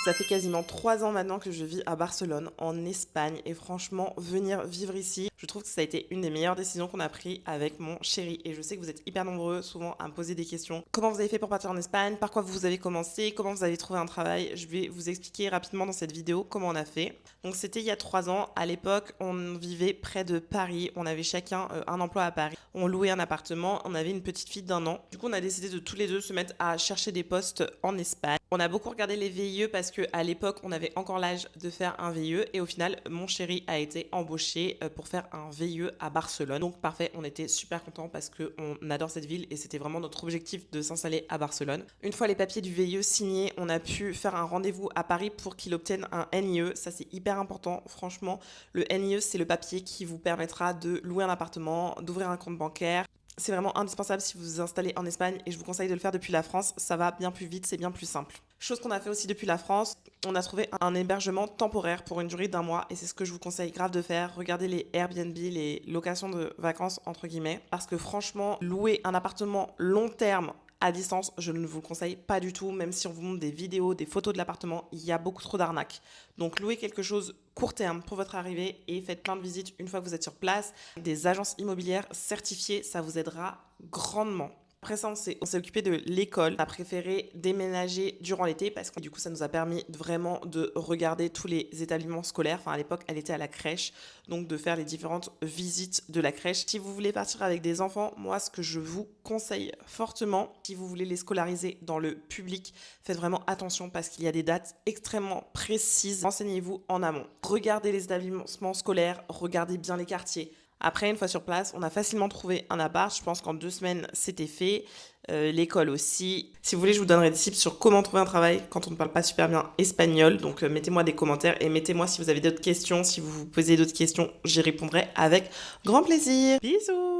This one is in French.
Ça fait quasiment 3 ans maintenant que je vis à Barcelone, en Espagne, et franchement, venir vivre ici, je trouve que ça a été une des meilleures décisions qu'on a prises avec mon chéri. Et je sais que vous êtes hyper nombreux souvent à me poser des questions. Comment vous avez fait pour partir en Espagne? Par quoi vous avez commencé? Comment vous avez trouvé un travail? Je vais vous expliquer rapidement dans cette vidéo comment on a fait. Donc c'était il y a 3 ans. À l'époque, on vivait près de Paris. On avait chacun un emploi à Paris. On louait un appartement. On avait une petite fille d'1 an. Du coup, on a décidé de tous les deux se mettre à chercher des postes en Espagne. On a beaucoup regardé les VIE parce qu'à l'époque, on avait encore l'âge de faire un VIE et au final, mon chéri a été embauché pour faire un VIE à Barcelone. Donc parfait, on était super contents parce qu'on adore cette ville et c'était vraiment notre objectif de s'installer à Barcelone. Une fois les papiers du VIE signés, on a pu faire un rendez-vous à Paris pour qu'il obtienne un NIE. Ça, c'est hyper important. Franchement, le NIE, c'est le papier qui vous permettra de louer un appartement, d'ouvrir un compte bancaire. C'est vraiment indispensable si vous vous installez en Espagne et je vous conseille de le faire depuis la France. Ça va bien plus vite, c'est bien plus simple. Chose qu'on a fait aussi depuis la France, on a trouvé un hébergement temporaire pour une durée d'1 mois et c'est ce que je vous conseille grave de faire. Regardez les Airbnb, les locations de vacances entre guillemets, parce que franchement, louer un appartement long terme à distance, je ne vous le conseille pas du tout, même si on vous montre des vidéos, des photos de l'appartement, il y a beaucoup trop d'arnaques. Donc louez quelque chose court terme pour votre arrivée et faites plein de visites une fois que vous êtes sur place. Des agences immobilières certifiées, ça vous aidera grandement. Après ça, on s'est occupé de l'école. On a préféré déménager durant l'été parce que du coup, ça nous a permis vraiment de regarder tous les établissements scolaires. Enfin, à l'époque, elle était à la crèche, donc de faire les différentes visites de la crèche. Si vous voulez partir avec des enfants, moi, ce que je vous conseille fortement, si vous voulez les scolariser dans le public, faites vraiment attention parce qu'il y a des dates extrêmement précises. Renseignez-vous en amont. Regardez les établissements scolaires, regardez bien les quartiers. Après, une fois sur place, on a facilement trouvé un appart. Je pense qu'en 2 semaines, c'était fait. L'école aussi. Si vous voulez, je vous donnerai des tips sur comment trouver un travail quand on ne parle pas super bien espagnol. Donc, mettez-moi des commentaires et mettez-moi si vous avez d'autres questions. Si vous vous posez d'autres questions, j'y répondrai avec grand plaisir. Bisous!